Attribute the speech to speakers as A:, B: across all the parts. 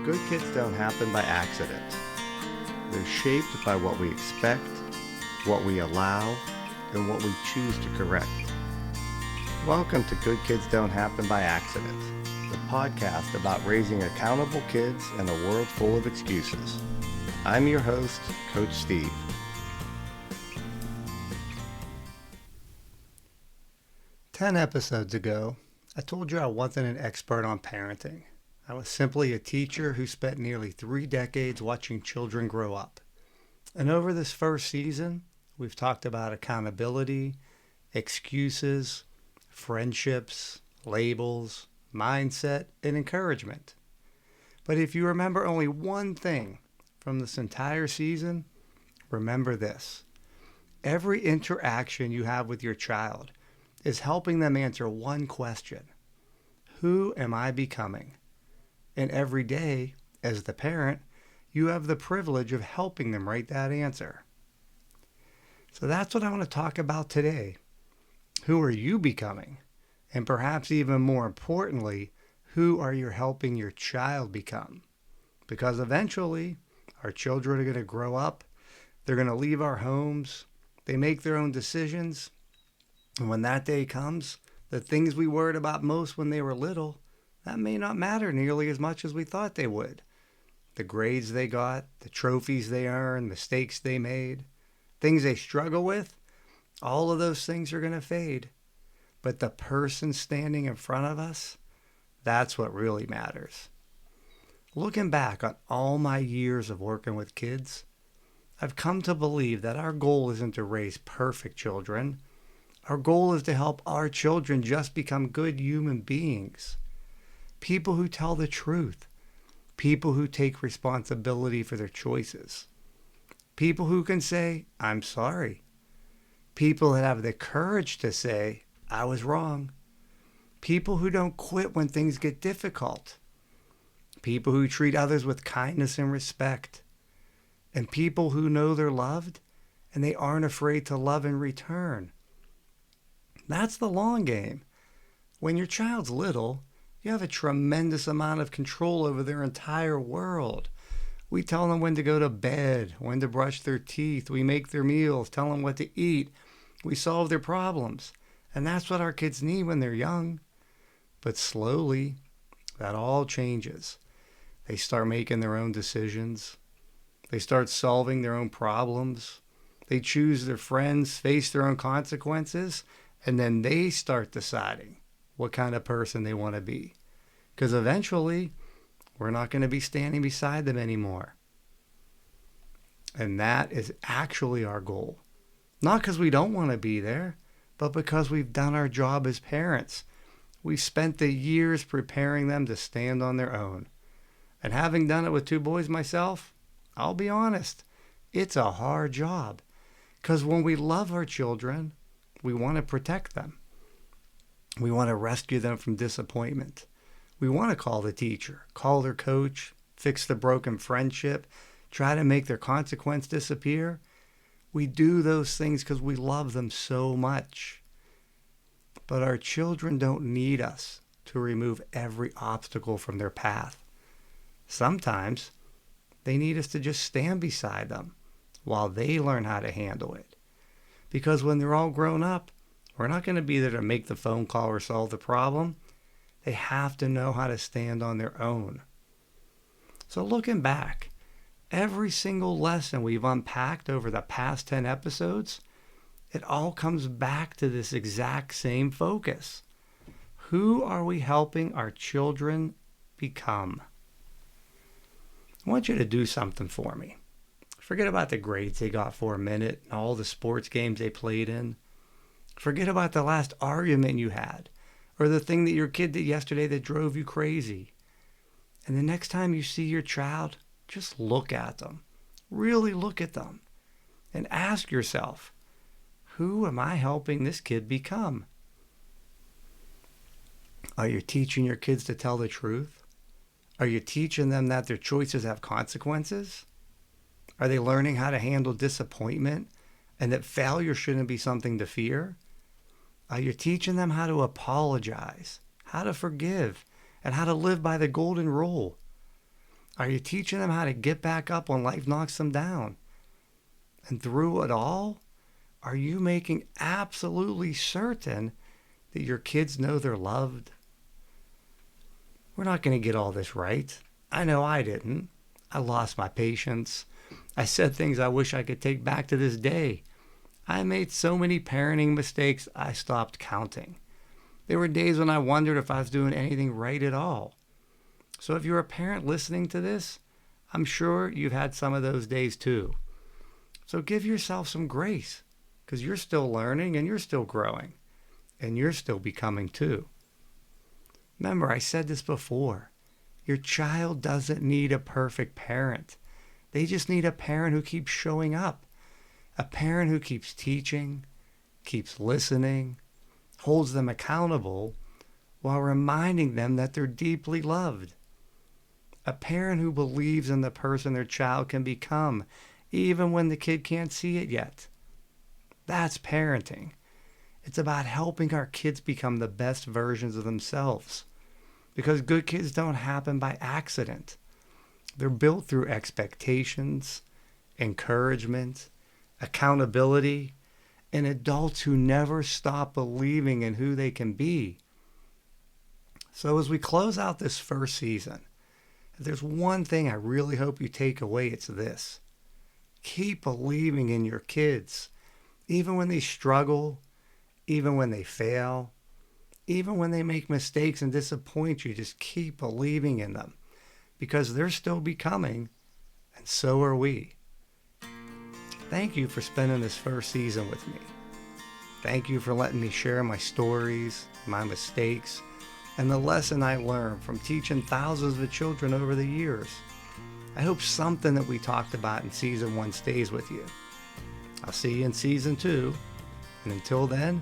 A: Good kids don't happen by accident. They're shaped by what we expect, what we allow, and what we choose to correct. Welcome to Good Kids Don't Happen by Accident, the podcast about raising accountable kids in a world full of excuses. I'm your host, Coach Steve. Ten episodes ago, I told you I wasn't an expert on parenting. I was simply a teacher who spent nearly 3 decades watching children grow up. And over this first season, we've talked about accountability, excuses, friendships, labels, mindset, and encouragement. But if you remember only one thing from this entire season, remember this. Every interaction you have with your child is helping them answer one question. Who am I becoming? And every day, as the parent, you have the privilege of helping them write that answer. So that's what I want to talk about today. Who are you becoming? And perhaps even more importantly, who are you helping your child become? Because eventually, our children are going to grow up. They're going to leave our homes. They make their own decisions. And when that day comes, the things we worried about most when they were little, that may not matter nearly as much as we thought they would. The grades they got, the trophies they earned, mistakes they made, things they struggle with, all of those things are going to fade. But the person standing in front of us, that's what really matters. Looking back on all my years of working with kids, I've come to believe that our goal isn't to raise perfect children. Our goal is to help our children just become good human beings. People who tell the truth. People who take responsibility for their choices. People who can say, I'm sorry. People that have the courage to say, I was wrong. People who don't quit when things get difficult. People who treat others with kindness and respect. And people who know they're loved and they aren't afraid to love in return. That's the long game. When your child's little, you have a tremendous amount of control over their entire world. We tell them when to go to bed, when to brush their teeth. We make their meals, tell them what to eat. We solve their problems. And that's what our kids need when they're young. But slowly, that all changes. They start making their own decisions. They start solving their own problems. They choose their friends, face their own consequences, and then they start deciding what kind of person they want to be. Because eventually, we're not going to be standing beside them anymore. And that is actually our goal. Not because we don't want to be there, but because we've done our job as parents. We've spent the years preparing them to stand on their own. And having done it with 2 boys myself, I'll be honest, it's a hard job. Because when we love our children, we want to protect them. We want to rescue them from disappointment. We want to call the teacher, call their coach, fix the broken friendship, try to make their consequence disappear. We do those things because we love them so much. But our children don't need us to remove every obstacle from their path. Sometimes they need us to just stand beside them while they learn how to handle it. Because when they're all grown up, we're not going to be there to make the phone call or solve the problem. They have to know how to stand on their own. So looking back, every single lesson we've unpacked over the past 10 episodes, it all comes back to this exact same focus. Who are we helping our children become? I want you to do something for me. Forget about the grades they got for a minute and all the sports games they played in. Forget about the last argument you had or the thing that your kid did yesterday that drove you crazy. And the next time you see your child, just look at them. Really look at them. And ask yourself, who am I helping this kid become? Are you teaching your kids to tell the truth? Are you teaching them that their choices have consequences? Are they learning how to handle disappointment and that failure shouldn't be something to fear? Are you teaching them how to apologize, how to forgive, and how to live by the golden rule? Are you teaching them how to get back up when life knocks them down? And through it all, are you making absolutely certain that your kids know they're loved? We're not going to get all this right. I know I didn't. I lost my patience. I said things I wish I could take back to this day. I made so many parenting mistakes, I stopped counting. There were days when I wondered if I was doing anything right at all. So if you're a parent listening to this, I'm sure you've had some of those days too. So give yourself some grace, because you're still learning and you're still growing, and you're still becoming too. Remember, I said this before. Your child doesn't need a perfect parent. They just need a parent who keeps showing up. A parent who keeps teaching, keeps listening, holds them accountable while reminding them that they're deeply loved. A parent who believes in the person their child can become, even when the kid can't see it yet. That's parenting. It's about helping our kids become the best versions of themselves. Because good kids don't happen by accident. They're built through expectations, encouragement, accountability, and adults who never stop believing in who they can be. So as we close out this first season, if there's one thing I really hope you take away, it's this. Keep believing in your kids, even when they struggle, even when they fail, even when they make mistakes and disappoint you. Just keep believing in them, because they're still becoming, and so are we. Thank you for spending this first season with me. Thank you for letting me share my stories, my mistakes, and the lesson I learned from teaching thousands of children over the years. I hope something that we talked about in season 1 stays with you. I'll see you in season 2, and until then,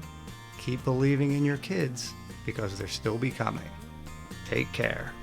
A: keep believing in your kids, because they're still becoming. Take care.